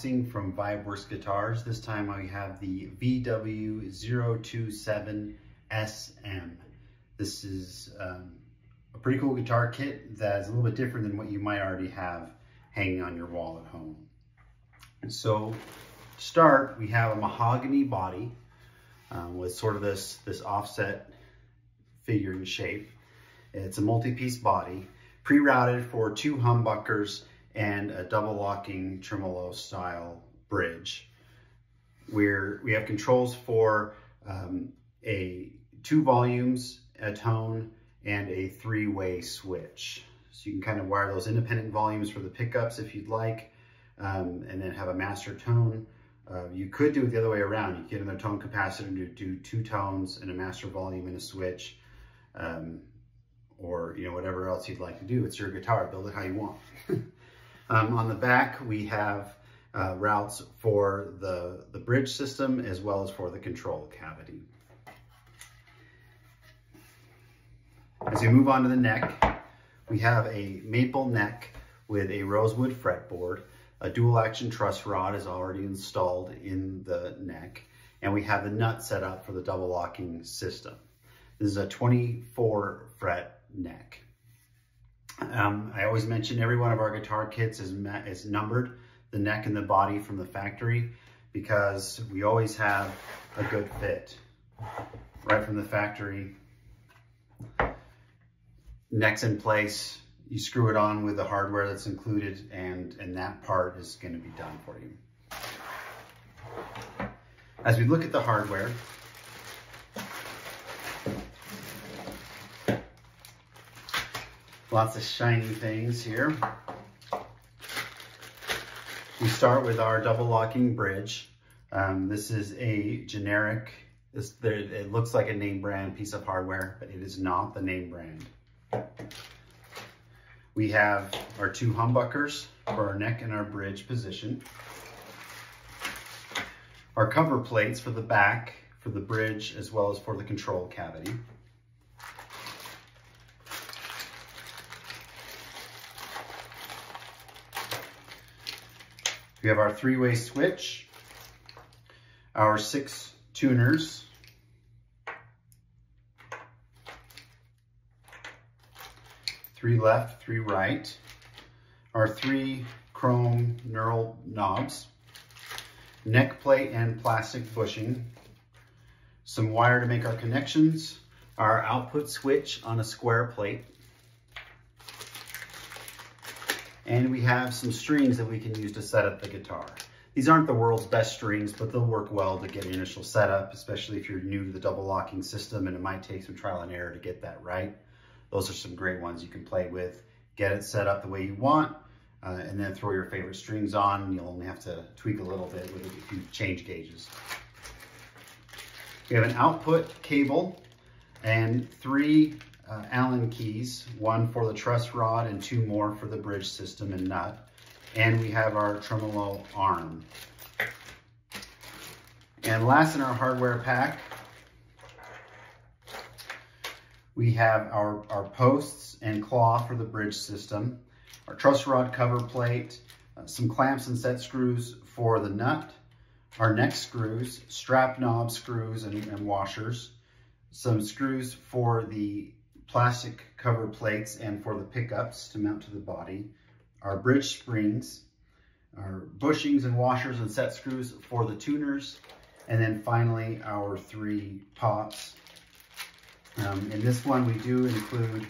unboxing from Vibeworks guitars. This time I have the VW027SM. This is a pretty cool guitar kit that is a little bit different than what you might already have hanging on your wall at home. So to start, we have a mahogany body with sort of this offset figuring shape. It's a multi-piece body, pre-routed for 2 humbuckers and a double locking tremolo style bridge. We have controls for 2 volumes, a tone, and a 3-way switch. So you can kind of wire those independent volumes for the pickups if you'd like, and then have a master tone. You could do it the other way around. You get another tone capacitor to do 2 tones and a master volume and a switch, or whatever else you'd like to do. It's your guitar, build it how you want. On the back, we have routes for the bridge system as well as for the control cavity. As we move on to the neck, we have a maple neck with a rosewood fretboard. A dual action truss rod is already installed in the neck, and we have the nut set up for the double locking system. This is a 24 fret neck. I always mention every one of our guitar kits is numbered, the neck and the body from the factory, because we always have a good fit right from the factory. Neck's in place, you screw it on with the hardware that's included, and that part is going to be done for you. As we look at the hardware, lots of shiny things here. We start with our double locking bridge. This is a generic, it looks like a name brand piece of hardware, but it is not the name brand. We have our 2 humbuckers for our neck and our bridge position. Our cover plates for the back, for the bridge, as well as for the control cavity. We have our 3-way switch, our 6 tuners, three left, 3 right, our 3 chrome knurled knobs, neck plate and plastic bushing, some wire to make our connections, our output switch on a square plate, and we have some strings that we can use to set up the guitar. These aren't the world's best strings, but they'll work well to get initial setup, especially if you're new to the double locking system and it might take some trial and error to get that right. Those are some great ones you can play with. Get it set up the way you want, and then throw your favorite strings on. You'll only have to tweak a little bit with it if you change gauges. We have an output cable and 3 Allen keys, 1 for the truss rod and 2 more for the bridge system and nut. And we have our tremolo arm. And last in our hardware pack, we have our posts and claw for the bridge system, our truss rod cover plate, some clamps and set screws for the nut, our neck screws, strap knob screws and washers, some screws for the plastic cover plates and for the pickups to mount to the body, our bridge springs, our bushings and washers and set screws for the tuners, and then finally our 3 pots. In this one, we do include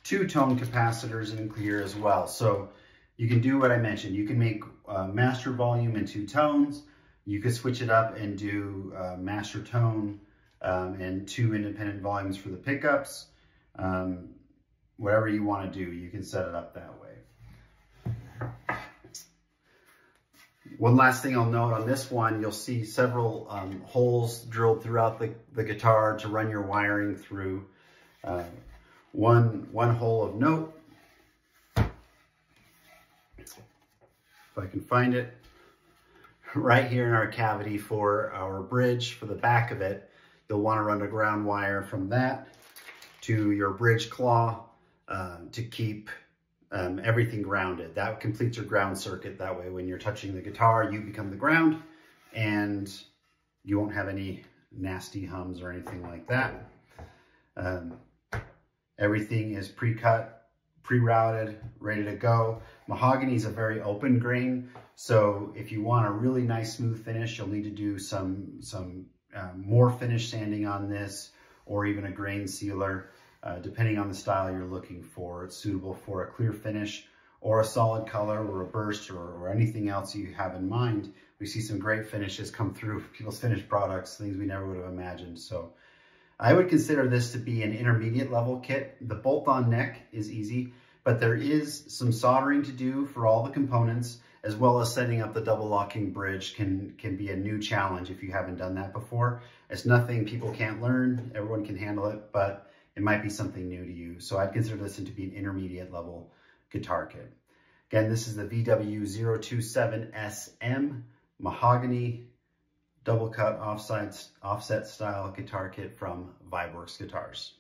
2 tone capacitors in here as well. So you can do what I mentioned. You can make master volume in 2 tones. You could switch it up and do master tone and 2 independent volumes for the pickups. Whatever you want to do, you can set it up that way. One last thing I'll note on this one, you'll see several holes drilled throughout the guitar to run your wiring through. One hole of note, if I can find it, right here in our cavity for our bridge for the back of it. You'll want to run a ground wire from that to your bridge claw to keep everything grounded. That completes your ground circuit. That way, when you're touching the guitar, you become the ground, and you won't have any nasty hums or anything like that. Everything is pre-cut, pre-routed, ready to go. Mahogany is a very open grain, so if you want a really nice smooth finish, you'll need to do some more finish sanding on this, or even a grain sealer, depending on the style you're looking for. It's suitable for a clear finish or a solid color or a burst or anything else you have in mind. We see some great finishes come through people's finished products, things we never would have imagined. So I would consider this to be an intermediate level kit. The bolt-on neck is easy, but there is some soldering to do for all the components, as well as setting up the double locking bridge can be a new challenge if you haven't done that before. It's nothing people can't learn, everyone can handle it, but it might be something new to you. So I'd consider this to be an intermediate level guitar kit. Again, this is the VW027SM mahogany double cut offset style guitar kit from Vibeworks Guitars.